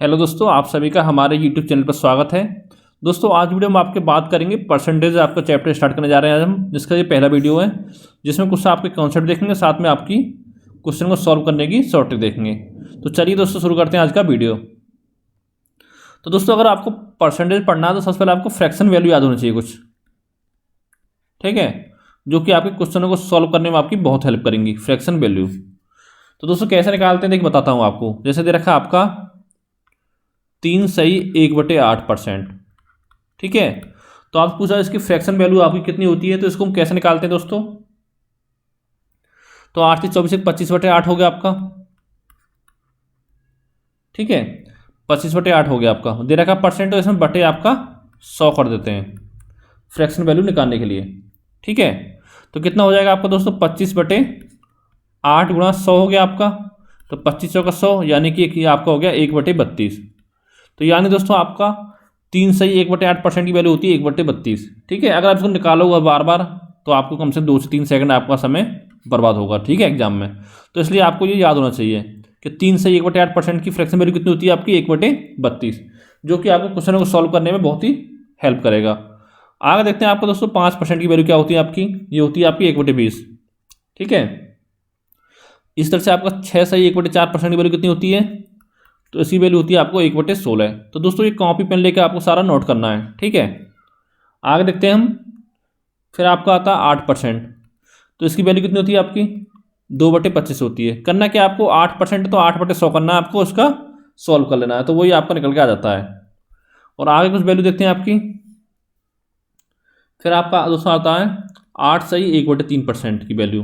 Hello दोस्तों, आप सभी का हमारे यूट्यूब चैनल पर स्वागत है। दोस्तों आज वीडियो में आपके बात करेंगे परसेंटेज। आपका चैप्टर स्टार्ट करने जा रहे हैं आज हम, जिसका ये पहला वीडियो है, जिसमें कुछ आपके कॉन्सेप्ट देखेंगे, साथ में आपकी क्वेश्चन को सॉल्व करने की शॉर्ट ट्रिक देखेंगे। तो चलिए दोस्तों शुरू करते हैं आज का वीडियो। तो दोस्तों अगर आपको परसेंटेज पढ़ना है तो सबसे पहले आपको फ्रैक्शन वैल्यू याद होनी चाहिए कुछ, ठीक है, जो कि आपके क्वेश्चनों को सॉल्व करने में आपकी बहुत हेल्प करेंगी, फ्रैक्शन वैल्यू। तो दोस्तों कैसे निकालते हैं देखिए बताता हूँ आपको। जैसे दे रखा आपका 3 सही 1/8%, ठीक है। तो आप पूछा इसकी फ्रैक्शन वैल्यू आपकी कितनी होती है, तो इसको हम कैसे निकालते हैं दोस्तों। तो 8 3 24 25/8 हो गया आपका, ठीक है। 25/8 हो गया आपका। दे रखा परसेंट, तो इसमें बटे आपका 100 कर देते हैं फ्रैक्शन वैल्यू निकालने के लिए, ठीक है। तो कितना हो जाएगा आपका दोस्तों, 25/8 गुणा 100 हो गया आपका। तो 25 का 100 यानी कि आपका हो गया 1/32। तो यानी दोस्तों आपका 3 सही 1/8% की वैल्यू होती है 1/32, ठीक है। अगर आप इसको निकालोगे बार बार तो आपको कम से 2 से 3 सेकंड आपका समय बर्बाद होगा, ठीक है, एग्जाम में। तो इसलिए आपको ये याद होना चाहिए कि 3 सही 1/8% की फ्रैक्शन वैल्यू कितनी होती है आपकी 1/32, जो कि आपको क्वेश्चन को सॉल्व करने में बहुत ही हेल्प करेगा। आगे देखते हैं आपको दोस्तों 5% की वैल्यू क्या होती है आपकी, ये होती है आपकी 1/20, ठीक है। इस तरह से आपका 6 सही 1/4% की वैल्यू कितनी होती है, तो इसकी वैल्यू होती है आपको 1/16। तो दोस्तों ये कॉपी पेन लेकर आपको सारा नोट करना है, ठीक है। आगे देखते हैं हम। फिर आपका आता है 8%, तो इसकी वैल्यू कितनी होती है आपकी 2/25 होती है। करना क्या आपको, 8% तो 8/100 करना है आपको, उसका सॉल्व कर लेना है, तो वही आपका निकल के आ जाता है। और आगे कुछ वैल्यू देखते हैं आपकी। फिर आपका दोस्तों आता है 8 सही 1/3% की वैल्यू,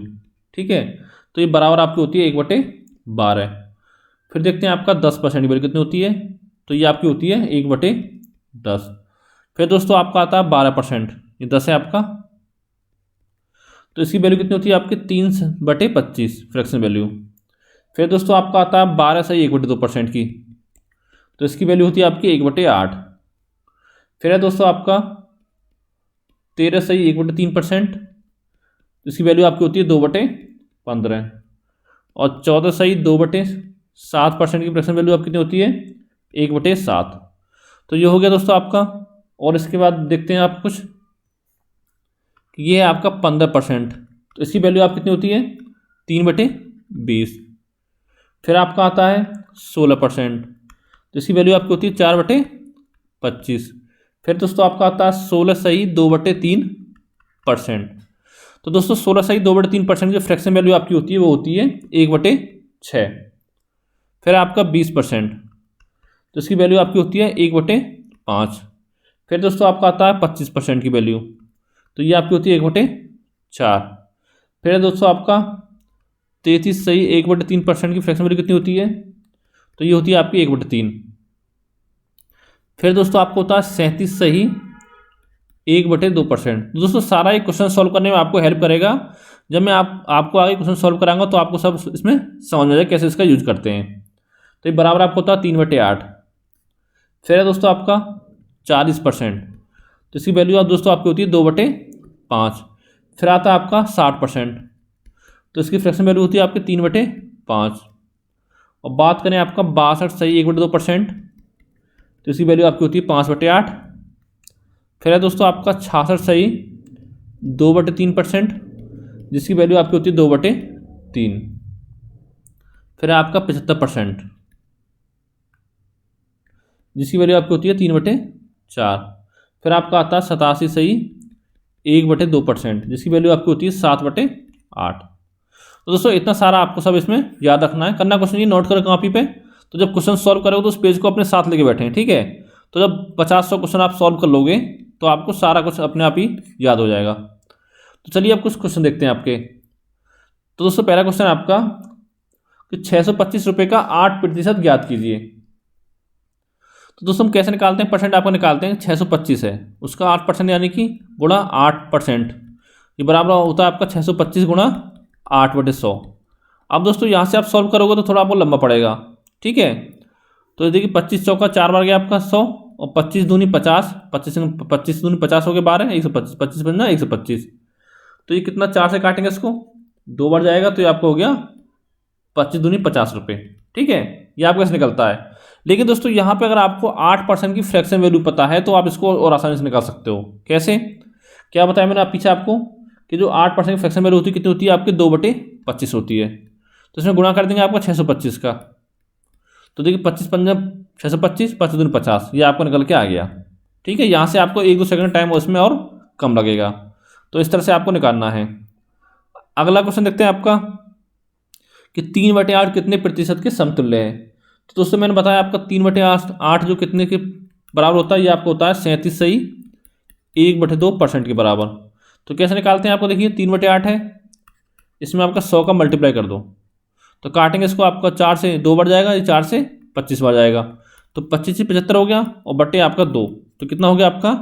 ठीक है। तो ये बराबर आपकी होती है 1/12। फिर देखते हैं आपका 10% की वैल्यू कितनी होती है, तो ये आपकी होती है 1/10। फिर दोस्तों आपका आता है 12%, ये 10 है आपका, तो इसकी वैल्यू कितनी होती है आपकी 3/25 फ्रैक्शन वैल्यू। फिर दोस्तों आपका आता है 12 सही 1/2% की, तो इसकी वैल्यू होती है आपकी 1/8। फिर है दोस्तों आपका 13 सही 1/3%, इसकी वैल्यू आपकी होती है 2/15। और 14 सही 2/7% की फ्रैक्शन वैल्यू आपकी कितनी होती है 1/7। तो ये हो गया दोस्तों आपका। और इसके बाद देखते हैं आप कुछ, ये है आपका 15%, तो इसकी वैल्यू आप कितनी होती है 3/20। फिर आपका आता है 16%, तो इसकी वैल्यू आपकी होती है 4/25। फिर दोस्तों आपका आता है 16 सही 2/3%। तो दोस्तों 16 सही 2/3% की फ्रैक्शन वैल्यू आपकी होती है वो होती है 1/6। फिर आपका 20%, तो इसकी वैल्यू आपकी होती है 1/5। फिर दोस्तों आपका आता है 25% की वैल्यू, तो ये आपकी होती है 1/4। फिर दोस्तों आपका 33 सही 1/3% की फ्रैक्शन वैल्यू कितनी होती है, तो ये होती है आपकी 1/3। फिर दोस्तों आपको होता है 37 सही 1/2%। दोस्तों सारा एक क्वेश्चन सॉल्व करने में आपको हेल्प करेगा। जब मैं आपको आगे क्वेश्चन सॉल्व कराऊंगा तो आपको सब इसमें समझ में आएगा कैसे इसका यूज करते हैं। तो ये बराबर आपको होता है 3/8। फिर है दोस्तों आपका 40%, तो इसकी वैल्यू आप दोस्तों आपकी होती है 2/5। फिर आता है आपका 60%, तो इसकी फ्रैक्शन वैल्यू होती है आपकी 3/5। और बात करें आपका 62 सही 1/2%, तो इसकी वैल्यू आपकी होती है 5/8। फिर है दोस्तों आपका 66 सही 2/3%, जिसकी वैल्यू आपकी होती है 2/3। फिर है आपका 75%, जिसकी वैल्यू आपकी होती है 3/4। फिर आपका आता है 87 सही 1/2%, जिसकी वैल्यू आपकी होती है 7/8। तो दोस्तों इतना सारा आपको सब इसमें याद रखना है। करना कुछ नहीं, नोट करो कॉपी पे। तो जब क्वेश्चन सॉल्व करोगे तो उस पेज को अपने साथ लेके बैठें, ठीक है। तो जब 50-100 क्वेश्चन आप सॉल्व कर लोगे तो आपको सारा कुछ अपने आप ही याद हो जाएगा। तो चलिए अब कुछ क्वेश्चन देखते हैं आपके। तो दोस्तों पहला क्वेश्चन आपका कि 625 रुपये का 8% ज्ञात कीजिए। तो दोस्तों हम कैसे निकालते हैं, परसेंट आपको निकालते हैं 625 है, उसका 8% यानी कि गुणा 8%, ये बराबर होता है आपका 625 गुणा 8/100। अब दोस्तों यहाँ से आप सॉल्व करोगे तो थोड़ा आपको लंबा पड़ेगा, ठीक है। तो देखिए 25 चौका 4 बार गया आपका 100, और 25 दूनी 50, 25 दूनी 50 हो गए 12, 125, 25 बनना 125। तो ये कितना 4 से काटेंगे इसको, 2 बार जाएगा, तो ये आपको हो गया 25 दूनी 50 रुपये, ठीक है। ये आपका कैसे निकलता है। लेकिन दोस्तों यहाँ पे अगर आपको 8% की फ्रैक्शन वैल्यू पता है तो आप इसको और आसानी से निकाल सकते हो। कैसे, क्या बताया मैंने पीछे आपको कि जो 8% की फ्रैक्शन वैल्यू होती है कितनी होती है आपकी, 2/25 होती है। तो इसमें गुणा कर देंगे आपका 625 का, तो देखिए 25 पंजा 625, 25 दूनी 50, ये आपको निकल के आ गया। ठीक है, यहाँ से आपको 1-2 सेकंड टाइम उसमें और कम लगेगा। तो इस तरह से आपको निकालना है। अगला क्वेश्चन देखते हैं आपका कि 3/8 कितने प्रतिशत के समतुल्य है। तो दोस्तों मैंने बताया आपका 3/8 जो कितने के बराबर होता है, ये आपको होता है 37 सही 1/2% के बराबर। तो कैसे निकालते हैं आपको, देखिए 3/8 है, इसमें आपका 100 का मल्टीप्लाई कर दो, तो काटेंगे इसको, आपका 4 से 2 बढ़ जाएगा, ये 4 से 25 बढ़ जाएगा, तो 25 से 75 हो गया और बटे आपका 2, तो कितना हो गया आपका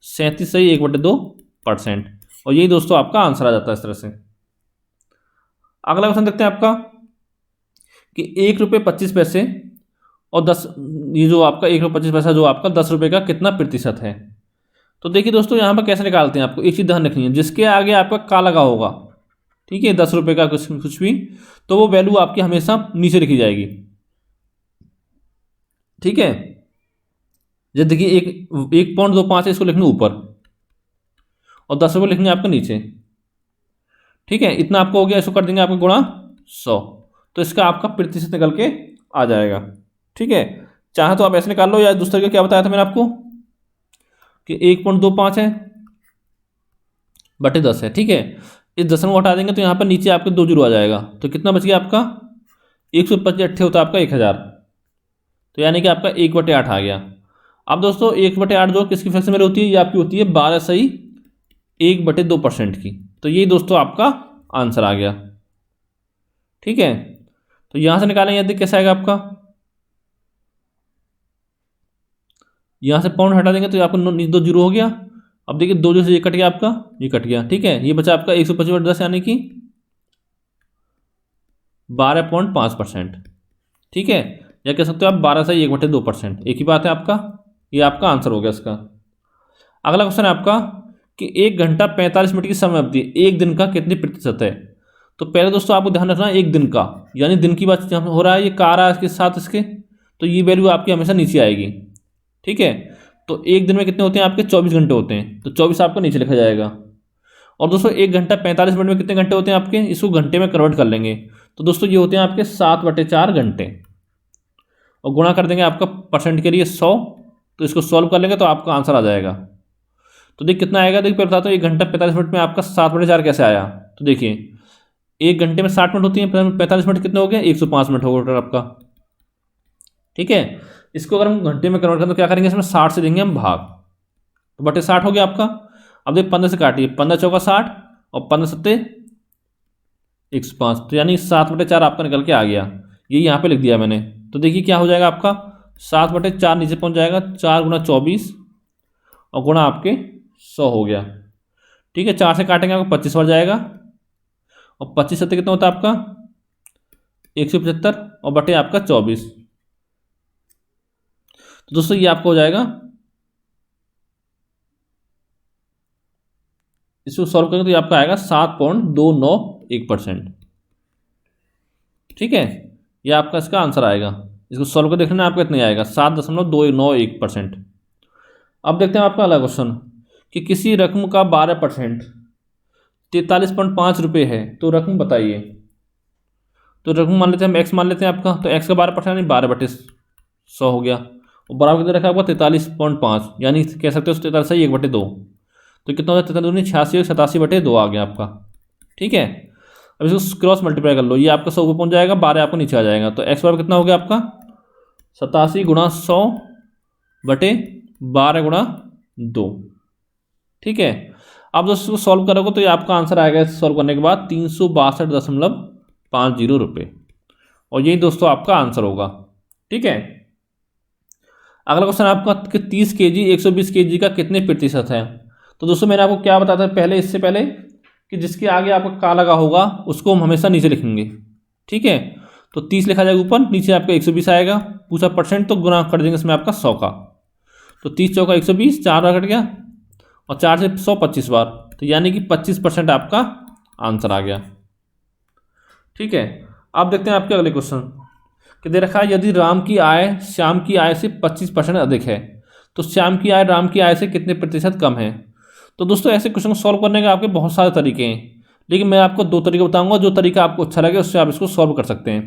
37 सही 1/2%। और यही दोस्तों आपका आंसर आ जाता है इस तरह से। अगला क्वेश्चन देखते हैं आपका कि 1 रुपये 25 पैसे और 10, ये जो आपका 1 रुपये 25 पैसा जो आपका 10 रुपये का कितना प्रतिशत है। तो देखिए दोस्तों यहाँ पर कैसे निकालते हैं, आपको एक चीज़ ध्यान रखनी है, जिसके आगे आपका का लगा होगा, ठीक है, 10 रुपये का कुछ भी, तो वो वैल्यू आपकी हमेशा नीचे लिखी जाएगी। ठीक है, जैसे देखिए 1.25 है, इसको लिखना ऊपर और 10 रुपये लिखने आपको नीचे। ठीक है, इतना आपको हो गया, इसको कर देंगे आपको गुणा 100, तो इसका आपका प्रतिशत निकल के आ जाएगा। ठीक है, चाहे तो आप ऐसे निकाल लो, या दूसरे का क्या बताया था मैंने आपको कि 1.25 है बटे 10 है। ठीक है, इस 10 को हटा देंगे तो यहाँ पर नीचे आपके 2 जीरो आ जाएगा, तो कितना बच गया आपका 125 होता है आपका 1000, तो यानी कि आपका 1/8 आ गया। अब दोस्तों 1/8 जो किसकी फ्रैक्शन में होती है, ये आपकी होती है 12 सही 1/2% की। तो ये दोस्तों आपका आंसर आ गया। ठीक है, तो यहाँ से निकालेंगे यदि कैसे आएगा आपका, यहाँ से पाउंड हटा देंगे तो आपका 2 जीरो हो गया। अब देखिए 2 से ये कट गया आपका, ये कट गया। ठीक है, ये बचा आपका 125/10 यानी कि 12.5%। ठीक है, या कह सकते हो आप 12 से 1/2%, एक ही बात है आपका, ये आपका आंसर हो गया इसका। अगला क्वेश्चन है आपका कि 1 घंटा 45 मिनट की समय अवधि एक दिन का कितने प्रतिशत है। तो पहले दोस्तों आपको ध्यान रखना है एक दिन का, यानी दिन की बात हो रहा है, ये का रहा है इसके साथ इसके, तो ये वैल्यू आपकी हमेशा नीचे आएगी। ठीक है, तो एक दिन में कितने होते हैं आपके 24 घंटे होते हैं, तो 24 आपका नीचे लिखा जाएगा। और दोस्तों 1 घंटा 45 मिनट में कितने घंटे होते हैं आपके, इसको घंटे में कन्वर्ट कर लेंगे, तो दोस्तों ये होते हैं आपके 7/4 घंटे, और गुणा कर देंगे आपका परसेंट के लिए 100, तो इसको सॉल्व कर लेंगे तो आपका आंसर आ जाएगा। तो देख कितना आएगा, देखिए पहले बताता हूँ 1 घंटा 45 मिनट में आपका 7/4 कैसे आया। तो देखिए 1 घंटे में 60 मिनट होती है, 45 मिनट कितने हो गए 105 मिनट हो गया आपका। ठीक है, इसको अगर हम घंटे में कन्वर्ट करें तो क्या करेंगे, इसमें 60 से देंगे हम भाग, तो बटे 60 हो गया आपका। अब देखिए 15 से काटिए, 15 चौका 60 और 15 सत्ते 105, तो यानी 7/4 आपका निकल के आ गया, ये यहाँ पे लिख दिया मैंने। तो देखिए क्या हो जाएगा आपका 7/4 नीचे पहुँच जाएगा, 4 गुना 24 और गुणा आपके 100 हो गया। ठीक है, 4 से काटेंगे आपको 25 बढ़ जाएगा, और 25 सत्ते कितना होता है आपका 175 और बटे आपका 24, तो दोस्तों ये आपको हो जाएगा, इसको सॉल्व करेंगे तो ये आपका आएगा 7.291%। ठीक है, ये आपका इसका आंसर आएगा, इसको सॉल्व कर देखना आपका इतना आएगा 7.291%। अब देखते हैं आपका अगला क्वेश्चन कि किसी रकम का 12% 43.5 रुपये है, तो रकम बताइए। तो रकम मान लेते हैं हम एक्स मान लेते हैं आपका, तो एक्स का 12% यानी 12/100 हो गया, और बराबर कितना रखा आपका 43.5, यानी कह सकते हो 43 से 1/2, तो कितना होता है 43 86 87/2 आ गया आपका। ठीक है, अब इसको क्रॉस मल्टीप्लाई कर लो, ये आपका 100 ऊपर पहुँच जाएगा, 12 आपको नीचे आ जाएगा, तो एक्स बराबर कितना हो गया आपका 87 गुणा 100 बटे 12 गुणा 2। ठीक है, अब दोस्तों इसको सॉल्व करोगे तो ये आपका आंसर आएगा सॉल्व करने के बाद 362.50 रुपये, और यही दोस्तों आपका आंसर होगा। ठीक है, अगला क्वेश्चन आपका कि 30 kg 120 kg का कितने प्रतिशत है। तो दोस्तों मैंने आपको क्या बताया था पहले, इससे पहले कि जिसके आगे आपका का लगा होगा उसको हम हमेशा नीचे लिखेंगे। ठीक है, तो 30 लिखा जाएगा ऊपर, नीचे आपका 120 आएगा, पूछा परसेंट तो गुना कर देंगे इसमें आपका 100 का, तो 30 चौका 120, 4 बार कट गया, और 4 से 100 25 बार, तो यानी कि 25% आपका आंसर आ गया। ठीक है, आप देखते हैं आपके अगले क्वेश्चन कि दे रखा है यदि राम की आय श्याम की आय से 25% अधिक है तो श्याम की आय राम की आय से कितने प्रतिशत कम है। तो दोस्तों ऐसे क्वेश्चन को सॉल्व करने के आपके बहुत सारे तरीके हैं, लेकिन मैं आपको 2 तरीके बताऊंगा, जो तरीका आपको अच्छा लगे उससे आप इसको सॉल्व कर सकते हैं।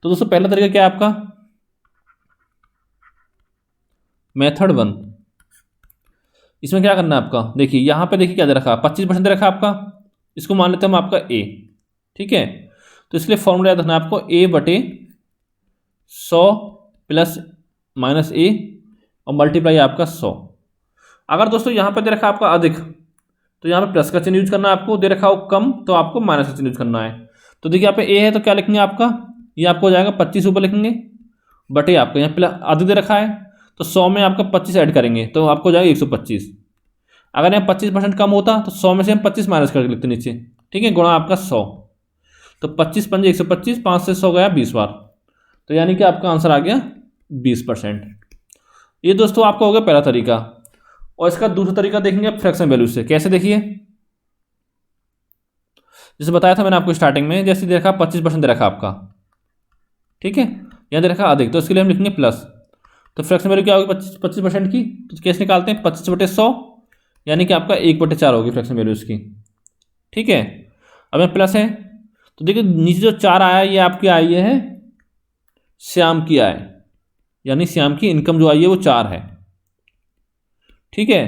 तो दोस्तों पहला तरीका क्या है आपका, मेथड 1। इसमें क्या करना है आपका, देखिए यहाँ पे देखिए क्या दे रखा है, 25% दे रखा है आपका, इसको मान लेते हैं हम आपका ए, ठीक है। तो इसलिए फॉर्मूला याद रखना है आपको, ए बटे 100 प्लस माइनस ए और मल्टीप्लाई आपका 100। अगर दोस्तों यहाँ पे दे रखा है आपका अधिक तो यहाँ पे प्लस का चिन्ह यूज करना है आपको, दे रखा हो कम तो आपको माइनस का चिन्ह यूज करना है। तो देखिए यहाँ पे ए है तो क्या लिखेंगे आपका, ये आपको हो जाएगा 25 ऊपर लिखेंगे बटे आपका यहाँ प्लस अधिक दे रखा है तो 100 में आपका 25 ऐड करेंगे तो आपको हो जाएगा 125। अगर यहाँ 25% कम होता तो 100 में से हम 25 माइनस करके लिखते नीचे, ठीक है, गुणा आपका 100। तो 25 पंजे 125, 5 से 100 गया 20 बार, तो यानी कि आपका आंसर आ गया 20%। ये दोस्तों आपका हो गया पहला तरीका। और इसका दूसरा तरीका देखेंगे आप फ्रैक्शन वैल्यू से। कैसे, देखिए जैसे बताया था मैंने आपको स्टार्टिंग में, जैसे दे रखा 25% दे रखा आपका, ठीक है, यहाँ दे रखा अधिक तो इसके लिए हम लिखेंगे प्लस। तो फ्रैक्शन वैल्यू क्या होगी 25% की, तो कैसे निकालते हैं, 25/100 यानी कि आपका 1/4 होगी फ्रैक्शन वैल्यू इसकी, ठीक है। अब यहाँ प्लस है तो देखिए नीचे जो 4 आया ये आपकी आई है श्याम की आय, यानी श्याम की इनकम जो आई है वो 4 है, ठीक है।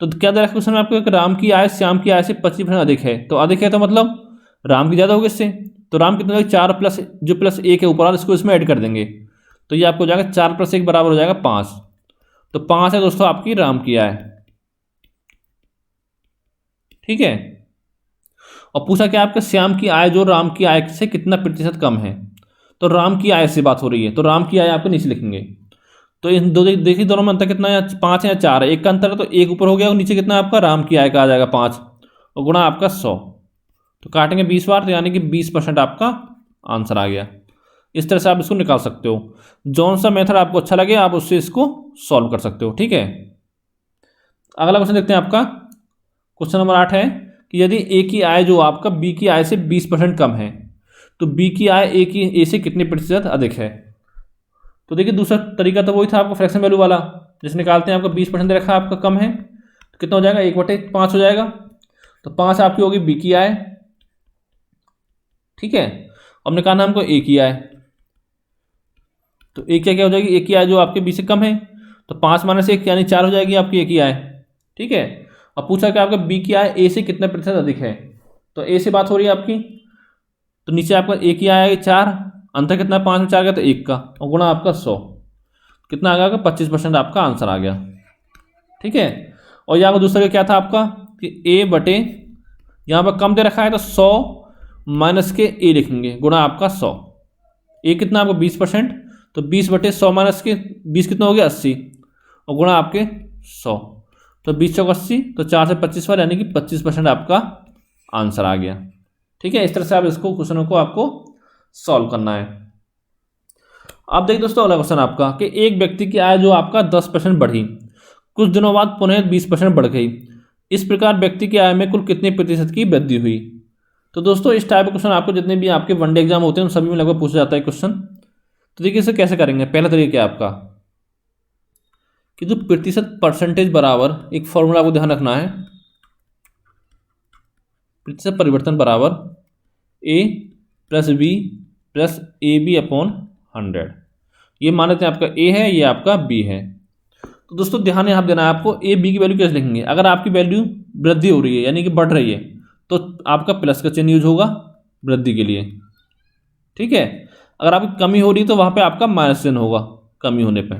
तो क्या दे रखा क्वेश्चन में आपको, राम की आय श्याम की आय से 25% अधिक है, तो अधिक है तो मतलब राम की ज़्यादा होगी इससे, तो राम कितना होगा 4 प्लस जो प्लस 1 है ऊपर इसको इसमें ऐड कर देंगे तो ये आपको हो जाएगा 4 + 1 बराबर हो जाएगा 5। तो 5 है दोस्तों आपकी राम की आय, ठीक है। और पूछा क्या आपके श्याम की आय जो राम की आय से कितना प्रतिशत कम है, तो राम की आय से बात हो रही है तो राम की आय आपको नीचे लिखेंगे। तो इन दो देखिए दोनों में अंतर कितना है, 5 है या 4 है, एक का अंतर है तो एक ऊपर हो गया और नीचे कितना आपका राम की आय का आ जाएगा 5 और गुणा आपका 100, तो काटेंगे 20 बार तो यानी कि 20% आपका आंसर आ गया। इस तरह से आप इसको निकाल सकते हो, जौन सा मेथड आपको अच्छा लगे आप उससे इसको सॉल्व कर सकते हो, ठीक है। अगला क्वेश्चन देखते हैं आपका, क्वेश्चन नंबर 8 है कि यदि ए की आय जो आपका बी की आय से 20% कम है तो बी की आय ए से कितने प्रतिशत अधिक है। तो देखिए दूसरा तरीका तो वही था आपको फ्रैक्शन वैल्यू वाला, जिसे निकालते हैं आपका 20% दे रखा है आपका कम है तो कितना हो जाएगा 1/5 हो जाएगा, तो 5 आपकी होगी बी की आय, ठीक है। अब निकालना हमको ए की आय, तो ए क्या क्या हो जाएगी, ए की आय जो आपके बी से कम है तो 5 - 1 यानी 4 हो जाएगी आपकी ए की आय, ठीक है। अब पूछा कि आपका बी की आय ए से कितने प्रतिशत अधिक है, तो ए से बात हो रही है आपकी, तो नीचे आपका ए की आय आएगी 4, अंतर कितना 5 में 4 गया तो 1 का और गुणा आपका 100, कितना आ गया 25% आपका आंसर आ गया, ठीक है। और यहाँ पर दूसरा क्या था आपका कि ए बटे यहाँ पर कम दे रखा है तो 100 माइनस के ए लिखेंगे गुणा आपका 100, ए कितना आपको 20% तो 20/100 माइनस के 20 कितना हो गया 80 और गुणा आपके 100, तो 20 × 80 तो 4 से 25 बार यानी कि 25% आपका आंसर आ गया, ठीक है। इस तरह से आप इसको क्वेश्चनों को आपको सॉल्व करना है। अब देखिए दोस्तों अगला क्वेश्चन आपका कि एक व्यक्ति की आय जो आपका 10% बढ़ी, कुछ दिनों बाद पुनः 20% बढ़ गई, इस प्रकार व्यक्ति की आय में कुल कितने प्रतिशत की वृद्धि हुई। तो दोस्तों इस टाइप का क्वेश्चन आपको जितने भी आपके वनडे एग्जाम होते हैं उन सभी में लगभग पूछा जाता है क्वेश्चन। तो देखिए इसे कैसे करेंगे, पहला तरीका क्या है आपका कि जो प्रतिशत परसेंटेज बराबर एक फॉर्मूला आपको ध्यान रखना है, प्रतिशत परिवर्तन बराबर a plus B plus A B upon 100। ये मान लेते हैं आपका ए है, ये आपका बी है। तो दोस्तों ध्यान यहाँ देना है आपको, ए बी की वैल्यू कैसे लिखेंगे, अगर आपकी वैल्यू वृद्धि हो रही है यानी कि बढ़ रही है तो आपका प्लस का चिन्ह यूज होगा वृद्धि के लिए, ठीक है। अगर आपकी कमी हो रही है तो वहाँ पे आपका माइनस चिन्ह होगा कमी होने पे,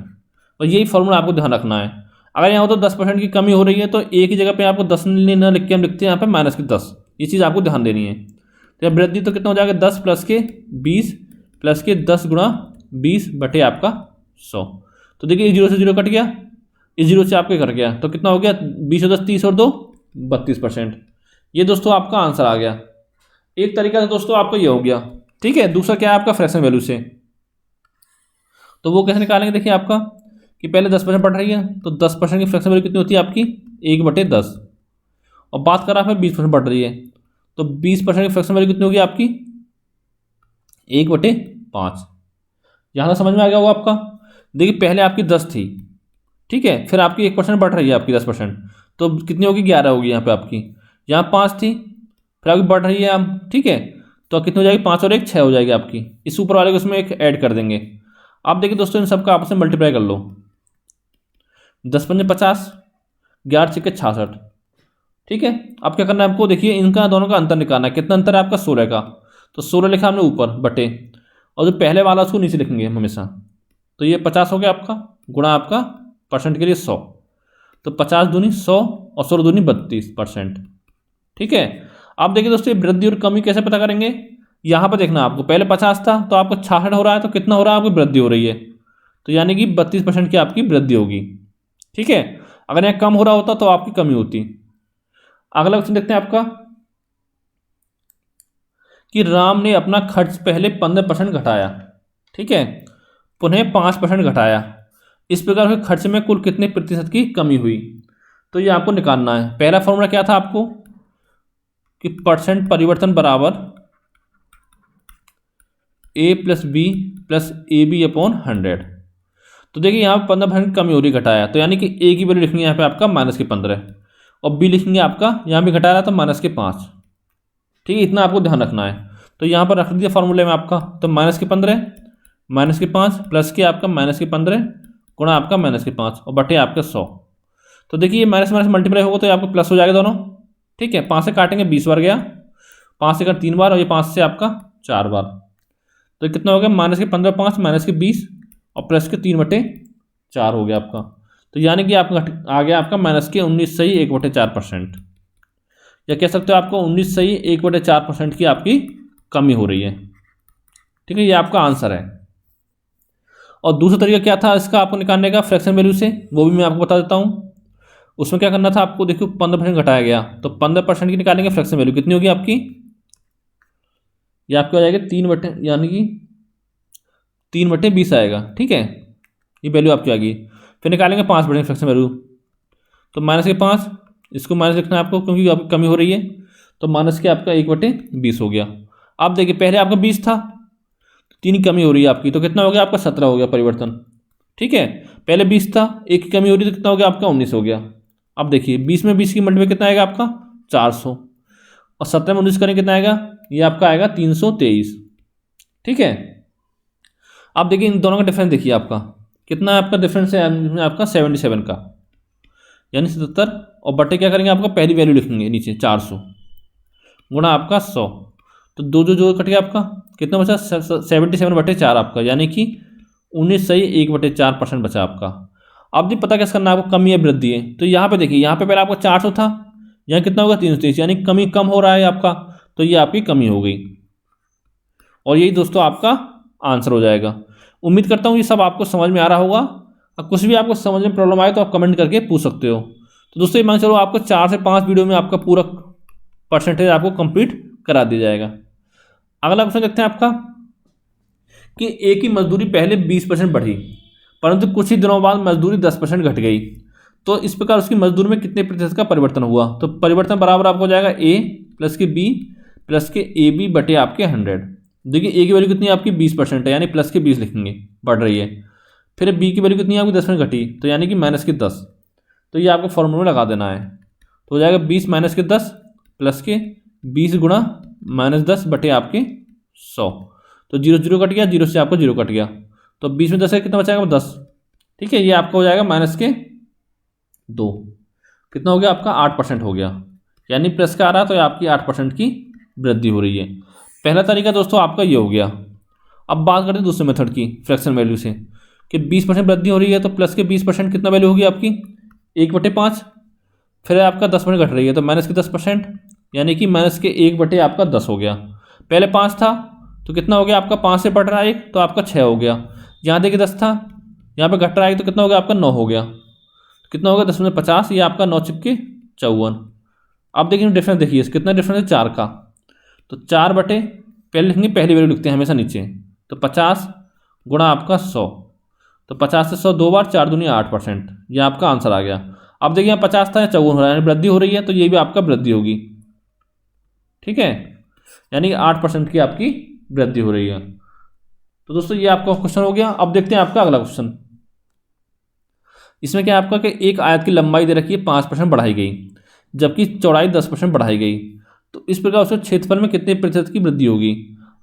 और यही फॉर्मूला आपको ध्यान रखना है। अगर यहाँ हो तो 10% की कमी हो रही है तो ए की जगह पे आपको 10 न लिख के हम लिखते हैं यहाँ पे माइनस के 10, ये चीज़ आपको ध्यान देनी है। तो वृद्धि तो कितना हो जाएगा 10 + के 20 + के 10 × 20 बटे आपका 100। तो देखिए 0 से 0 कट गया, इस 0 से आपके कट गया तो कितना हो गया 20 और 10 30 और 2 32%। ये दोस्तों आपका आंसर आ गया। एक तरीका से दोस्तों आपका ये हो गया, ठीक है। दूसरा क्या है आपका फ्रैक्शन वैल्यू से, तो वो कैसे निकालेंगे, देखिए आपका कि पहले 10% बढ़ रही है तो 10% की फ्रैक्शन वैल्यू कितनी होती है आपकी 1/10, और बात करा फिर 20% बढ़ रही है तो 20% की फ्रैक्शन वैल्यू कितनी होगी आपकी 1/5। यहाँ से समझ में आ गया होगा आपका। देखिए पहले आपकी 10 थी, ठीक है, फिर आपकी 1% बढ़ रही है आपकी 10%, तो कितनी होगी 11 होगी यहाँ पे आपकी। यहाँ 5 थी, फिर आपकी बढ़ रही है अब, ठीक है, तो कितनी हो जाएगी 5 और 1 6 हो जाएगी आपकी। इस ऊपर वाले को इसमें एक ऐड कर देंगे। आप देखिए दोस्तों इन सबका आपस में मल्टीप्लाई कर लो। 10 पंजे 50, 11 छक्के 66, ठीक है। अब क्या करना है आपको, देखिए इनका दोनों का अंतर निकालना है। कितना अंतर है आपका 16 का, तो 16 लिखा हमने ऊपर बटे, और जो पहले वाला उसको नीचे लिखेंगे हमेशा। तो ये 50 हो गया आपका, गुणा आपका परसेंट के लिए 100, तो 50 दूनी 100 और 16 दूनी 32%, ठीक है। आप देखिए दोस्तों ये वृद्धि और कमी कैसे पता करेंगे, यहाँ पर देखना आपको, पहले 50 था तो आपको 66 हो रहा है, तो कितना हो रहा है आपकी वृद्धि हो रही है, तो यानी कि 32% की आपकी वृद्धि होगी, ठीक है। अगर यहाँ कम हो रहा होता तो आपकी कमी होती। अगला क्वेश्चन देखते हैं आपका कि राम ने अपना खर्च पहले 15% घटाया, ठीक है, पुनः 5% घटाया, इस प्रकार के खर्च में कुल कितने प्रतिशत की कमी हुई। तो ये आपको निकालना है। पहला फॉर्मूला क्या था आपको कि परसेंट परिवर्तन बराबर a plus B plus A B upon 100। तो देखिए यहाँ पर 15% कमी हो रही, घटाया, तो यानी कि ए की वैल्यू लिखेंगे यहाँ पे आपका -15, और बी लिखेंगे आपका, यहाँ भी घटा रहा था -5, ठीक है, इतना आपको ध्यान रखना है। तो यहाँ पर रख दिया फॉर्मूले में आपका, तो -15 -5 प्लस के आपका -15 गुणा आपका -5 और बटे आपका 100। तो देखिए ये माइनस माइनस मल्टीप्लाई होगा तो ये आपको प्लस हो जाएगा दोनों, ठीक है। 5 से काटेंगे 20 बार गया, 5 से कर 3 बार, और ये 5 से आपका 4 बार, तो कितना हो गया -15 5 -20 और प्लस के 3/4 हो गया आपका। तो यानी कि आपका आ गया आपका -19 सही 1/4%, या कह सकते हो आपको 19 सही 1/4% की आपकी कमी हो रही है, ठीक है, ये आपका आंसर है। और दूसरा तरीका क्या था इसका आपको निकालने का फ्रैक्शन वैल्यू से, वो भी मैं आपको बता देता हूँ। उसमें क्या करना था आपको, देखो 15% घटाया गया, तो 15% की निकालेंगे फ्रैक्शन वैल्यू, कितनी होगी आपकी, ये आपकी हो जाएगी 3 यानी कि 3/20 आएगा, ठीक है, ये वैल्यू आपकी आ गई। फिर निकालेंगे 5% फ्रैक्शन वैल्यू, तो -5, इसको माइनस लिखना है आपको क्योंकि आपकी कमी हो रही है, तो माइनस के आपका 1/20 हो गया। आप देखिए पहले आपका 20 था, 3 की कमी हो रही है आपकी, तो कितना हो गया आपका 17 हो गया परिवर्तन, ठीक है। पहले 20 था, 1 की कमी हो रही, तो कितना हो गया आपका 19 हो गया। अब देखिए 20 में 20 की मल्टीप्लाई कितना आएगा आपका 400, और 17 में 19 करें कितना आएगा, ये आपका आएगा 323, ठीक है। आप देखिए इन दोनों का डिफरेंस देखिए आपका कितना आपका डिफरेंस है, आपका 77 का, यानी 77, और बटे क्या करेंगे आपका पहली वैल्यू लिखेंगे नीचे 400 गुणा आपका 100, तो दो जो कट गया आपका, कितना बचा 77/4 आपका, यानी कि 19 सही 1/4% बचा आपका। अब जी पता कैसे करना है आपको, कमी है वृद्धि है, तो यहाँ पे देखिए यहाँ पे पहले आपका 400 था, यहाँ कितना होगा 323, यानी कमी कम हो रहा है आपका, तो ये आपकी कमी हो गई, और यही दोस्तों आपका आंसर हो जाएगा। उम्मीद करता हूँ ये सब आपको समझ में आ रहा होगा, और कुछ भी आपको समझ में प्रॉब्लम आए तो आप कमेंट करके पूछ सकते हो। तो दोस्तों ये मान चलो आपको 4 से 5 वीडियो में आपका पूरा परसेंटेज आपको कंप्लीट करा दिया जाएगा। अगला क्वेश्चन देखते हैं आपका कि ए की मजदूरी पहले 20% बढ़ी, परंतु कुछ ही दिनों बाद मजदूरी 10% घट गई, तो इस प्रकार उसकी मजदूरी में कितने प्रतिशत का परिवर्तन हुआ। तो परिवर्तन बराबर आपको हो जाएगा ए प्लस के बी प्लस के ए बी बटे आपके 100। देखिए ए की वैल्यू कितनी है आपकी 20% है, यानी प्लस के 20 लिखेंगे, बढ़ रही है। फिर बी की वैल्यू कितनी है आपकी 10% घटी, तो यानी कि -10, तो ये आपको फॉर्मूला में लगा देना है। तो हो जाएगा 20 - 10 प्लस के 20 गुणा -10 बटे आपके 100, तो 0 0 कट गया, 0 से आपको 0 कट गया, तो 20 में 10 है कितना बचाएगा 10, ठीक है। ये आपका हो जाएगा -2, कितना हो गया आपका 8% हो गया, यानी प्लस का आ रहा है तो ये आपकी 8% की वृद्धि हो रही है। पहला तरीका दोस्तों आपका ये हो गया। अब बात करते हैं दूसरे मेथड की फ्रैक्शन वैल्यू से, कि 20% वृद्धि हो रही है, तो प्लस के 20% कितना वैल्यू होगी आपकी 1/5, फिर आपका 10% घट रही है तो माइनस के 10%, यानी कि माइनस के 1 आपका 10 हो गया। पहले 5 था तो कितना हो गया आपका 5 से बढ़ रहा है 1, तो आपका 6 हो गया। यहाँ देखिए 10 था, यहाँ पे घट रहा है तो कितना हो गया आपका 9 हो गया, कितना होगा 10 में 50, ये आपका 9 चिपके 54। अब देखिए डिफरेंस देखिए कितना डिफरेंस है 4 का, तो 4 बटे पहले लिखेंगे पहली वैल्यू लिखते हैं हमेशा नीचे, तो 50 गुणा आपका 100, तो 50 से 100 2 बार, 4 दूनी 8%, ये आपका आंसर आ गया। अब देखिए यहाँ 50 था, 54 हो रहा है, यानी वृद्धि हो रही है, तो ये भी आपका वृद्धि होगी, ठीक है, यानी कि 8% की आपकी वृद्धि हो रही है। तो दोस्तों ये आपका क्वेश्चन हो गया। अब देखते हैं आपका अगला क्वेश्चन। इसमें क्या आपका कि एक आयत की लंबाई दे रखी है 5% बढ़ाई गई, जबकि चौड़ाई 10% बढ़ाई गई, तो इस प्रकार उसके क्षेत्रफल में कितने प्रतिशत की वृद्धि होगी।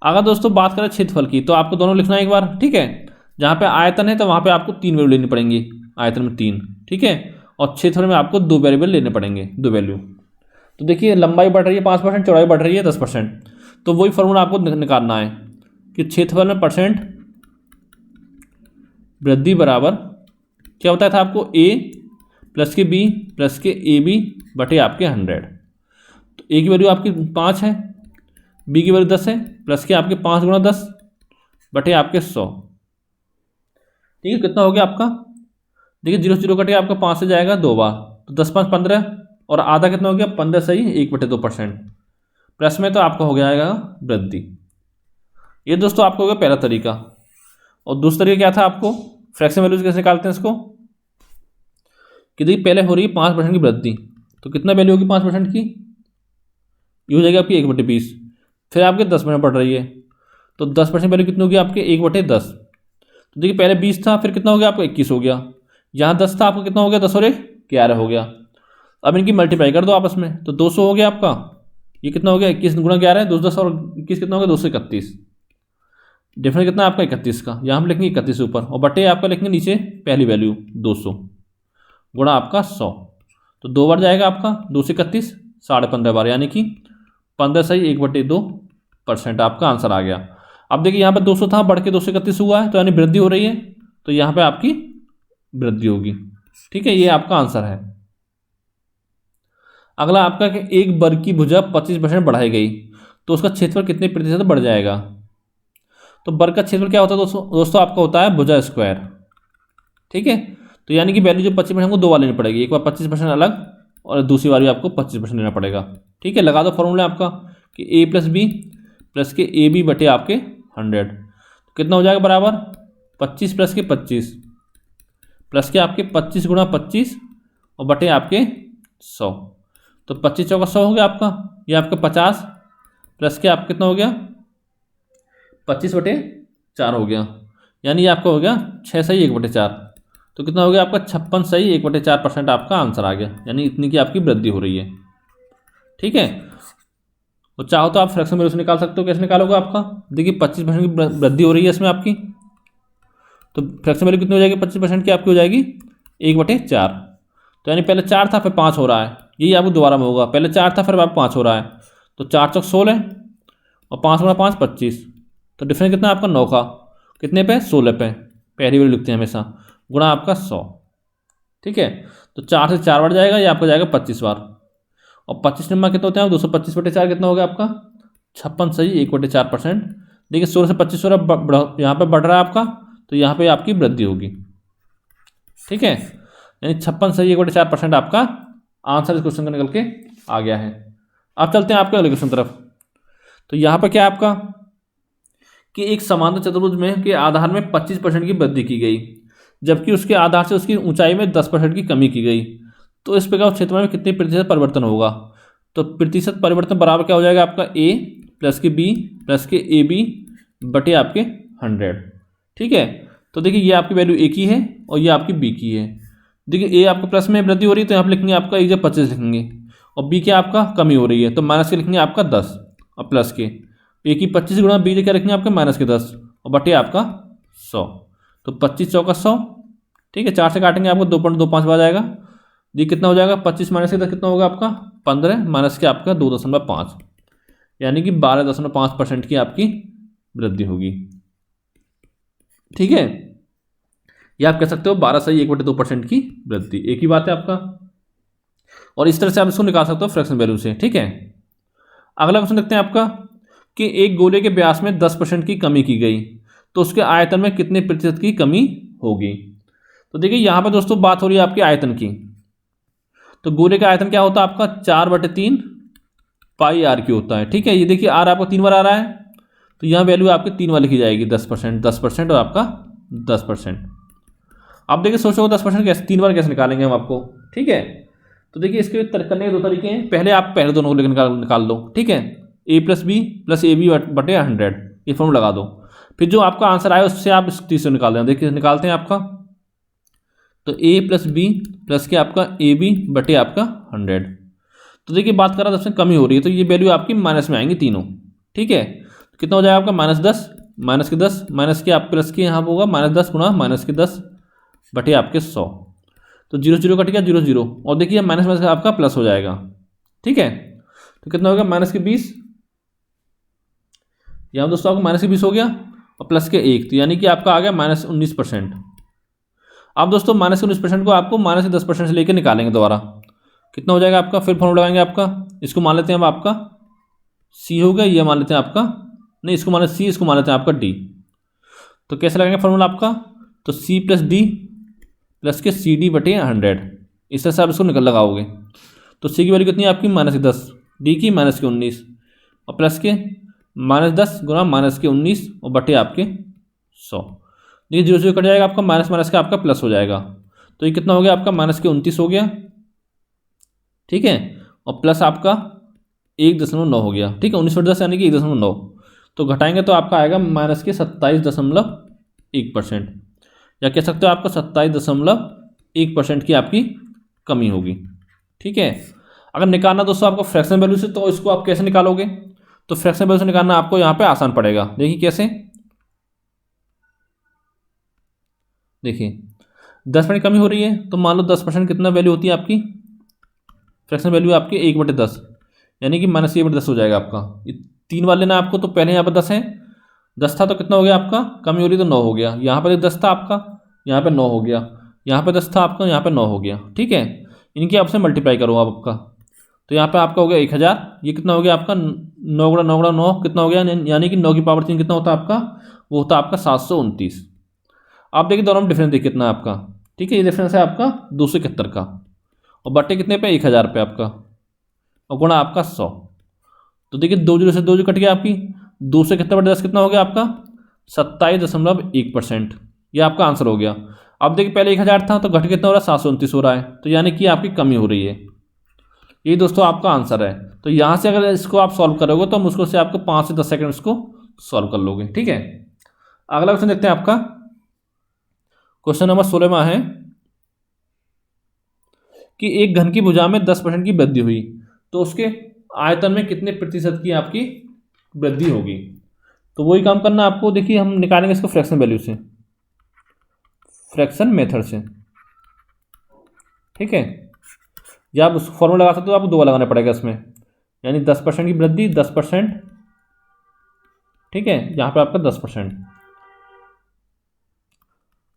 अगर दोस्तों बात करें क्षेत्रफल की, तो आपको दोनों लिखना है एक बार, ठीक है। जहाँ पे आयतन है तो वहाँ पे आपको 3 वैल्यू लेनी पड़ेंगी, आयतन में 3, ठीक है, और क्षेत्रफल में आपको 2 वेरिएबल लेने पड़ेंगे, 2 वैल्यू। तो देखिए लंबाई बढ़ रही है 5%, चौड़ाई बढ़ रही है 10%, तो वही फॉर्मूला आपको निकालना है कि क्षेत्रफल में परसेंट वृद्धि बराबर क्या होता था आपको, a प्लस के b प्लस के ab बटे आपके 100। तो a की वैल्यू आपकी 5 है, b की वैल्यू 10 है, प्लस के आपके 5 गुणा 10 बटे आपके 100। ठीक है, कितना हो गया आपका, देखिए 0 0 कटे आपका 5 से जाएगा 2 बार, तो 10 5 15, और आधा कितना हो गया 15 सही 1/2%, प्लस में तो आपका हो जाएगा वृद्धि। ये दोस्तों आपको हो गया पहला तरीका। और दूसरा तरीका क्या था आपको, फ्रैक्शन वैल्यूज कैसे निकालते हैं इसको, कि देखिए पहले हो रही है 5% की वृद्धि, तो कितना वैल्यू होगी 5% की, ये हो जाएगी आपकी 1/20। फिर आपके 10% बढ़ रही है, तो 10% वैल्यू कितनी होगी आपके 1/10। तो देखिए पहले 20 था, फिर कितना हो गया आपका 21 हो गया, यहाँ 10 था आपका कितना हो गया 10 और 1 11 हो गया। अब इनकी मल्टीप्लाई कर दो आपस में, तो 200 हो गया आपका, ये कितना हो गया 21 गुणा 11 2 10 और 21 कितना हो गया 231। डिफरेंस कितना आपका 31 का, यहाँ हम लिखेंगे 31 ऊपर, और बटे आपका लिखेंगे नीचे पहली वैल्यू 200 गुणा आपका 100, तो 2 बार जाएगा आपका 2 से 31 15.5 बार, यानी कि 15 सही 1/2% आपका आंसर आ गया। अब देखिए यहाँ पे 200 था, बढ़ के 231 हुआ है, तो यानी वृद्धि हो रही है, तो यहाँ पे आपकी वृद्धि होगी। ठीक है, ये आपका आंसर है। अगला आपका कि एक वर्ग की भुजा 25% बढ़ाई गई, तो उसका क्षेत्रफल कितने प्रतिशत बढ़ जाएगा। तो वर्ग का क्षेत्रफल क्या होता है दोस्तों आपका होता है भुजा स्क्वायर। ठीक है, तो यानी कि वैल्यू जो 25% को 2 बार लेनी पड़ेगी, एक बार 25% अलग और दूसरी बार भी आपको 25% लेना पड़ेगा। ठीक है, लगा दो फॉर्मूला आपका कि a प्लस बी प्लस के ए बी बटे आपके 100, तो कितना हो जाएगा बराबर 25 प्लस के 25 प्लस के आपके 25 गुणा 25 और बटे आपके 100, तो 25 चौका 100 हो गया आपका, ये आपका 50 प्लस के आप कितना हो गया 25/4 हो गया, यानी ये आपका हो गया 6 सही 1/4, तो कितना हो गया आपका 56 सही 1/4% आपका आंसर आ गया, यानी इतनी की आपकी वृद्धि हो रही है। ठीक है, तो चाहो तो आप फ्रैक्शन वैल्यू से निकाल सकते हो। कैसे निकालोगे आपका, देखिए 25% की वृद्धि हो रही है इसमें आपकी, तो फ्रैक्शन वैल्यू कितनी हो जाएगी 25% की आपकी हो जाएगी 1/4, तो यानी पहले 4 था फिर 5 हो रहा है, यही आपको दोबारा में होगा, पहले 4 था फिर आप 5 हो रहा है, तो 4 चौक 16 और 5 गुणा 5 25, तो डिफरेंस कितना है आपका 9 का, कितने पे 16 पे, पहली वैल्यू लिखते हैं हमेशा, गुणा आपका 100। ठीक है, तो 4 से 4 बढ़ जाएगा, ये आपका जाएगा 25 बार, और 25 नंबर कितना होते हैं 225/4 कितना हो गया आपका 56 सही 1/4%। देखिए 16 से 25 यहाँ पर बढ़ रहा है आपका, तो यहाँ पे आपकी वृद्धि होगी। ठीक है, यानी 56 सही 1/4% आपका आंसर इस क्वेश्चन का निकल के आ गया है। अब चलते हैं आपके अगले क्वेश्चन तरफ। तो यहाँ पर क्या है आपका कि एक समांतर चतुर्भुज में के आधार में 25% की वृद्धि की गई, जबकि उसके आधार से उसकी ऊंचाई में 10% की कमी की गई, तो इस प्रकार क्षेत्रफल में कितने प्रतिशत परिवर्तन होगा। तो प्रतिशत परिवर्तन बराबर क्या हो जाएगा आपका a प्लस के b प्लस के ए बी बटे आपके 100। ठीक है, तो देखिए ये आपकी वैल्यू a की है और ये आपकी b की है। देखिए a आपका प्लस में वृद्धि हो रही है, तो यहाँ पर लिखेंगे आपका एक जगह 25 लिखेंगे, और b क्या आपका कमी हो रही है, तो माइनस के लिखेंगे आपका 10 और प्लस के a की 25 गुणा b क्या लिखेंगे आपका माइनस के 10 और बटे आपका 100, तो 25 चौका 100। ठीक है, 4 से काटेंगे आपको 2.25 आ जाएगा, ये कितना हो जाएगा 25 माइनस के 10 कितना होगा आपका 15 माइनस के आपका 2.5, यानी कि 12.5% की आपकी वृद्धि होगी। ठीक है, ये आप कह सकते हो 12 सही 1/2% की वृद्धि, एक ही बात है आपका, और इस तरह से आप इसको निकाल सकते हो फ्रैक्शन वैल्यू से। ठीक है, अगला क्वेश्चन देखते हैं आपका कि एक गोले के व्यास में 10% की कमी की गई, तो उसके आयतन में कितने प्रतिशत की कमी होगी। तो देखिए यहाँ पर दोस्तों बात हो रही है आपके आयतन की, तो गोले का आयतन क्या होता है आपका 4/3 पाई आर क्यू होता है। ठीक है, ये देखिए आर आपको 3 बार आ रहा है, तो यहाँ वैल्यू आपकी 3 बार लिखी जाएगी 10% और आपका 10%। अब देखिए सोचो 10% कैसे 3 बार कैसे निकालेंगे हम आपको। ठीक है, तो देखिए इसके करने के 2 तरीके हैं, पहले आप पहले दोनों को निकाल लो। ठीक है, a plus B plus A B बटे 100, ये फॉर्मूला लगा दो। फिर जो आपका आंसर आया उससे आप इस 30 से निकाल दें। देखिए निकालते हैं आपका, तो ए प्लस बी प्लस के आपका ए बी बटे आपका 100। तो देखिए बात कर रहा था उसमें कमी हो रही है, तो ये वैल्यू आपकी माइनस में आएंगी तीनों। ठीक है, तो कितना हो जाएगा आपका -10, माइनस के 10 माइनस के आप प्लस के यहाँ होगा -10 गुणा -10 बटे आपके 100। तो 0 0 कट गया 0 0, और देखिए माइनस माइनस आपका प्लस हो जाएगा। ठीक है, तो कितना होगा -20, यहाँ दोस्तों आपको -20 हो गया और प्लस के 1, तो यानी कि आपका आ गया -19%। अब दोस्तों -19% को आपको -10% से लेकर निकालेंगे दोबारा, कितना हो जाएगा आपका, फिर फॉर्मूला लगाएंगे आपका, इसको मान लेते हैं अब आपका सी हो गया, ये मान लेते हैं आपका, नहीं इसको मान लेते सी, इसको मान लेते हैं आपका डी। तो कैसे लगाएंगे फॉर्मूला आपका, तो सी प्लस डी प्लस के सी डी बटे 100, इस तरह से आप इसको निकल लगाओगे। तो सी की वैल्यू कितनी है आपकी -10, डी की -19 और प्लस के -10 गुणा -19 और बटे आपके 100। देखिए 0 0 कट जाएगा आपका, माइनस माइनस का आपका प्लस हो जाएगा, तो ये कितना हो गया आपका -29 हो गया। ठीक है, और प्लस आपका 1.9 हो गया। ठीक है, 19/10 यानी कि 1.9, तो घटाएंगे तो आपका आएगा -27.1%, या कह सकते हो आपका 27.1% की आपकी कमी होगी। ठीक है, अगर निकालना दोस्तों आपको फ्रैक्शन वैल्यू से, तो इसको आप कैसे निकालोगे, तो फ्रैक्शन वैल्यू से निकालना आपको यहाँ पे आसान पड़ेगा। देखिए कैसे, देखिए 10% कमी हो रही है, तो मान लो 10% कितना वैल्यू होती है आपकी, फ्रैक्शन वैल्यू आपकी 1/10, यानी कि -1/10 हो जाएगा आपका। 3 वाले ना आपको, तो पहले यहाँ पर 10 है, 10 था तो कितना हो गया आपका, कमी हो रही तो 9 हो गया, यहाँ पर 10 था आपका, यहाँ पे 9 हो गया, यहाँ पे 10 था आपका, यहाँ पे 9 हो गया। ठीक है, इनकी आपसे मल्टीप्लाई करो आप आपका, तो यहाँ पे आपका हो गया 1000, ये कितना हो गया आपका 9 गुणा 9 गुणा 9 कितना हो गया, यानी कि 9 की पावर 3 कितना होता है आपका, वो होता है आपका 729। आप देखिए दोनों में डिफरेंस देखिए कितना है आपका। ठीक है, ये डिफरेंस है आपका 271 का, और बटे कितने पे 1000 पे आपका, और गुणा आपका 100। तो देखिए 2 0 से 2 जो कट गया आपकी, 271/10 कितना हो गया आपका 27.1%, ये आपका आंसर हो गया। अब देखिए पहले 1000 था तो घट कितना हो रहा है 729 हो रहा है, तो यानी कि आपकी कमी हो रही है। यही दोस्तों आपका आंसर है। तो यहाँ से अगर इसको आप सॉल्व करोगे तो मुश्किल से आपको 5 से 10 सेकंड इसको सॉल्व कर लोगे। ठीक है, अगला क्वेश्चन देखते हैं आपका, क्वेश्चन नंबर 16 में है कि एक घन की भुजा में 10% की वृद्धि हुई, तो उसके आयतन में कितने प्रतिशत की आपकी वृद्धि होगी। तो वही काम करना आपको, देखिए हम निकालेंगे इसको फ्रैक्शन वैल्यू से, फ्रैक्शन मेथड से। ठीक है, या आप उस फॉर्मूला लगा सकते हो, आपको 2 लगाना पड़ेगा इसमें, यानी 10% की वृद्धि 10%। ठीक है, यहाँ पे आपका 10%,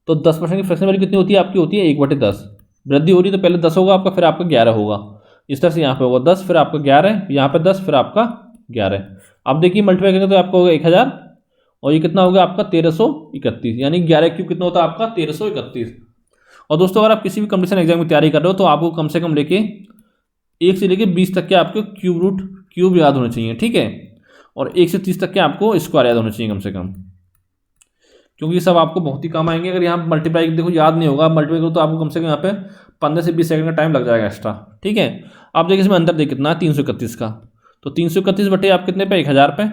तो 10% की फ्रैक्शन वैल्यू कितनी होती है आपकी, होती है 1/10। वृद्धि हो रही तो पहले 10 होगा आपका, फिर आपका 11 होगा, इस तरह से यहाँ पे होगा 10 फिर आपका 11, यहाँ पे 10 फिर आपका 11। अब देखिए मल्टीप्लाई करेंगे तो आपका होगा 1000, और ये कितना होगा आपका 1331, यानी 11 क्यूब कितना होता है आपका 1331। और दोस्तों अगर आप किसी भी कॉम्पिटिशन एग्जाम की तैयारी कर रहे हो तो आपको कम से कम लेके 1 से लेके 20 तक के आपके क्यूब याद होने चाहिए। ठीक है, और 1 से 30 तक के आपको स्क्वायर याद होने चाहिए कम से कम, क्योंकि ये सब आपको बहुत ही काम आएंगे। अगर यहाँ मल्टीप्लाई देखो याद नहीं होगा, मल्टीप्लाई करो तो आपको कम से कम यहाँ पे 15 से 20 सेकंड का टाइम लग जाएगा एक्स्ट्रा। ठीक है, आप देखिए इसमें अंतर देख कितना है 331 का, तो 331 बटे आप कितने पे 1000 पे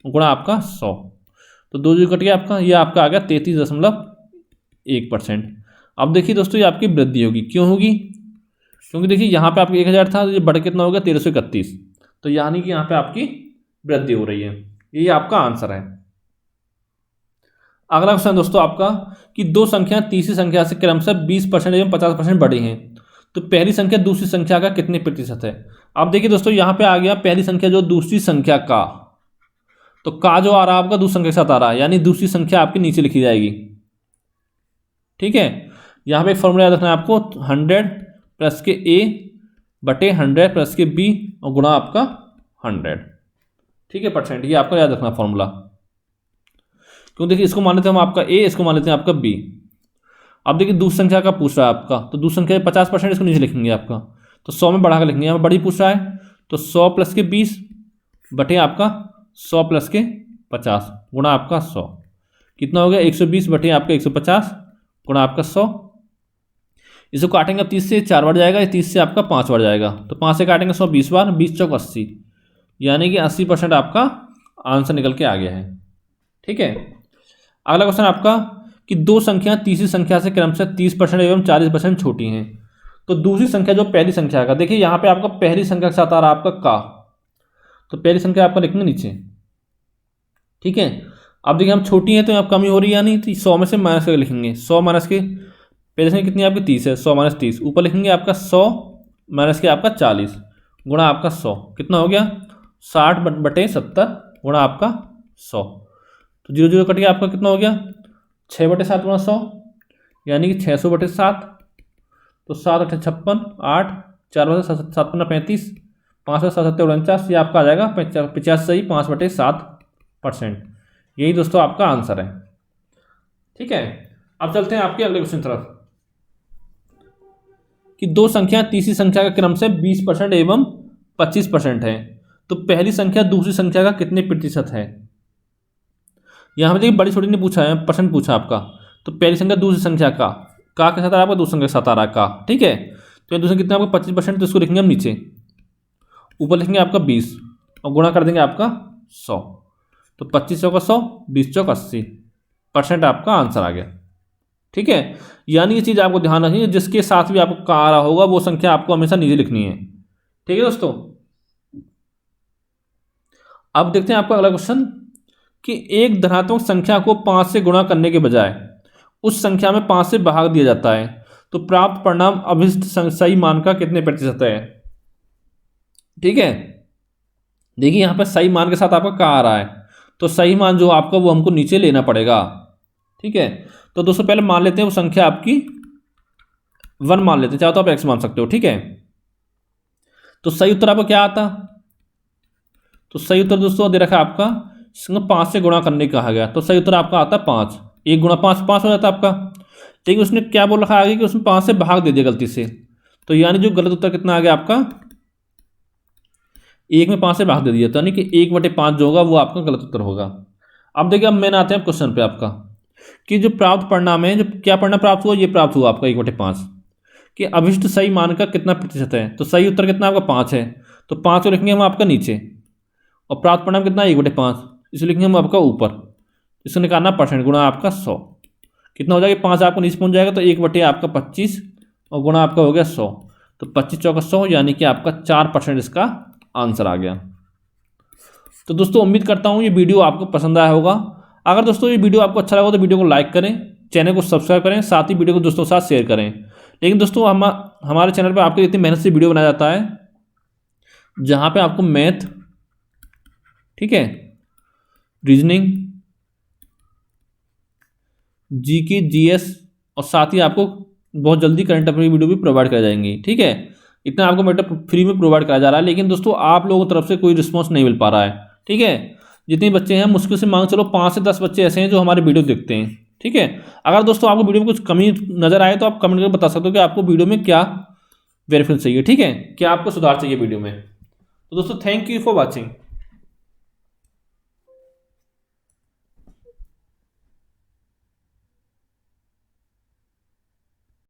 गुणा आपका 100, तो 2 जो कट गया आपका, ये आपका आ गया 33.1%। अब देखिए दोस्तों ये आपकी वृद्धि होगी, क्यों होगी, क्योंकि देखिए यहाँ पे आपका 1000 था, ये बढ़ कितना होगा 1331, तो यानी कि यहाँ पे आपकी वृद्धि हो रही है। ये आपका आंसर है। अगला क्वेश्चन दोस्तों आपका कि दो संख्या तीसरी संख्या से क्रमशः 20% एवं 50% बढ़ी हैं, तो पहली संख्या दूसरी संख्या का कितने प्रतिशत है। अब देखिए दोस्तों यहाँ पे आ गया पहली संख्या जो दूसरी संख्या का, तो का जो आ रहा है आपका दूसरी संख्या के साथ आ रहा है, यानी दूसरी संख्या आपकी नीचे लिखी जाएगी। ठीक है, यहाँ पे फॉर्मूला याद रखना है आपको, 100 प्लस के a बटे 100 प्लस के b और गुणा आपका 100। ठीक है, परसेंट, ये आपका याद रखना फॉर्मूला। क्यों, देखिए इसको मान लेते हैं हम आपका a, इसको मान लेते हैं आपका b। अब देखिए दूसरी संख्या का पूछ रहा है आपका, तो दूसरी संख्या 50%, इसको नीचे लिखेंगे आपका, तो 100 में बढ़ा कर लिखेंगे, यहाँ बड़ी पूछ रहा है, तो 100 प्लस के 20 बटे आपका 100 प्लस के 50 गुणा आपका 100, कितना हो गया 120 बटे आपका 150 गुणा आपका 100। इसको काटेंगे 30 से 4 बार जाएगा, 30 से आपका 5 बार जाएगा, तो 5 से काटेंगे 100 20 बार, 20 चौक 80, यानी कि 80% आपका आंसर निकल के आ गया है। ठीक है, अगला क्वेश्चन आपका कि दो संख्या तीसरी संख्या से क्रमशः 30% एवं 40% छोटी हैं। तो दूसरी संख्या जो पहली संख्या का, देखिए यहाँ पे आपका पहली संख्या के साथ आ रहा है आपका का, तो पहली संख्या आपका लिखेंगे नीचे, ठीक है। अब देखिए हम छोटी हैं तो यहाँ कमी हो रही है या नहीं, तो 100 में से माइनस करके लिखेंगे, 100 माइनस के पहले संख्या कितनी आपकी 30 है, 100 माइनस 30, ऊपर लिखेंगे आपका 100 माइनस के आपका 40 गुणा आपका 100, कितना हो गया 60/70 गुणा आपका 100। तो 0 0 कट गया, आपका कितना हो गया 6/7 गुणा 100, यानी कि 600/7। तो 7 8 56, 8 4 7 7 35, 5 7 7 49, ये आपका आ जाएगा 85 5/7%। यही दोस्तों आपका आंसर है, ठीक है। अब चलते हैं आपके अगले क्वेश्चन तरफ कि दो संख्या तीसरी संख्या का क्रम से 20% एवं 25% है, तो पहली संख्या दूसरी संख्या का कितने प्रतिशत है। यहाँ पे देखिए बड़ी छोटी ने पूछा है, परसेंट पूछा आपका, तो पहली संख्या दूसरी संख्या का के साथ आ रहा है आपका, दूसरी संख्या के साथ आ रहा है का, ठीक है। तो ये दूसरी कितना आपका 25%, तो इसको लिखेंगे हम नीचे, ऊपर लिखेंगे आपका 20 और गुणा कर देंगे आपका 100। तो 25 चौका 100, 20 चौक 80% आपका आंसर आ गया, ठीक है। यानी ये चीज़ आपको ध्यान रखनी है, जिसके साथ भी आपको का आ रहा होगा वो संख्या आपको हमेशा नीचे लिखनी है, ठीक है दोस्तों। अब देखते हैं आपका अगला क्वेश्चन कि एक धनात्मक संख्या को 5 से गुणा करने के बजाय उस संख्या में 5 से भाग दिया जाता है, तो प्राप्त परिणाम अभिष्ट सही मान का कितने प्रतिशत है, ठीक है। देखिए यहाँ पर सही मान के साथ आपका का आ रहा है, तो सही मान जो आपका वो हमको नीचे लेना पड़ेगा, ठीक है। तो दोस्तों पहले मान लेते हैं वो संख्या आपकी 1 मान लेते हैं, चाहे तो आप x मान सकते हो, ठीक है। तो सही उत्तर आपका क्या आता, तो सही उत्तर दोस्तों दे रखा है आपका 5 से गुणा करने कहा गया, तो सही उत्तर आपका आता है 5, 1 गुणा 5 5 हो जाता है आपका। लेकिन उसने क्या बोल रखा है आगे कि उसमें 5 से भाग दे दिया गलती से, तो यानी जो गलत उत्तर कितना आ गया आपका 1 में 5 से भाग दे दिया, तो यानी कि 1/5 जो होगा वो आपका गलत उत्तर होगा। अब देखिए अब मैंने आते हैं क्वेश्चन पे आपका कि जो प्राप्त परिणाम है, जो क्या परिणाम प्राप्त हुआ, ये प्राप्त हुआ आपका 1/5 कि अभिष्ट सही मान का कितना प्रतिशत है, तो सही उत्तर कितना आपका 5 है, तो 5 को लिखेंगे हम आपका नीचे, और प्राप्त परिणाम कितना 1/5, इसे लिखेंगे हम आपका ऊपर, इसको निकालना परसेंट गुणा आपका 100, कितना हो जाएगा 5 आपको नीचे पहुंच जाएगा, तो 1/25 और गुणा आपका हो गया 100, तो 25 चौका 100, यानी कि आपका 4% इसका आंसर आ गया। तो दोस्तों उम्मीद करता हूँ ये वीडियो आपको पसंद आया होगा। अगर दोस्तों ये वीडियो आपको अच्छा लगा तो वीडियो को लाइक करें, चैनल को सब्सक्राइब करें, साथ ही वीडियो को दोस्तों के साथ शेयर करें। लेकिन दोस्तों हमारे चैनल पर आपके इतनी मेहनत से वीडियो बनाया जाता है, जहाँ पे आपको मैथ, ठीक है, रीजनिंग, जीके, जीएस और साथ ही आपको बहुत जल्दी करंट अफेयर की वीडियो भी प्रोवाइड कर जाएंगी, ठीक है। इतना आपको मतलब फ्री में प्रोवाइड कराया जा रहा है, लेकिन दोस्तों आप लोगों की तरफ से कोई रिस्पॉन्स नहीं मिल पा रहा है, ठीक है। जितने बच्चे हैं मुश्किल से मांग चलो 5 से 10 बच्चे ऐसे हैं जो हमारे वीडियो देखते हैं, ठीक है। अगर दोस्तों आपको वीडियो में कुछ कमी नजर आए तो आप कमेंट करके बता सकते हो कि आपको वीडियो में क्या वेरीफिकेशन चाहिए, ठीक है, क्या आपको सुधार चाहिए वीडियो में। तो दोस्तों थैंक यू फॉर वॉचिंग।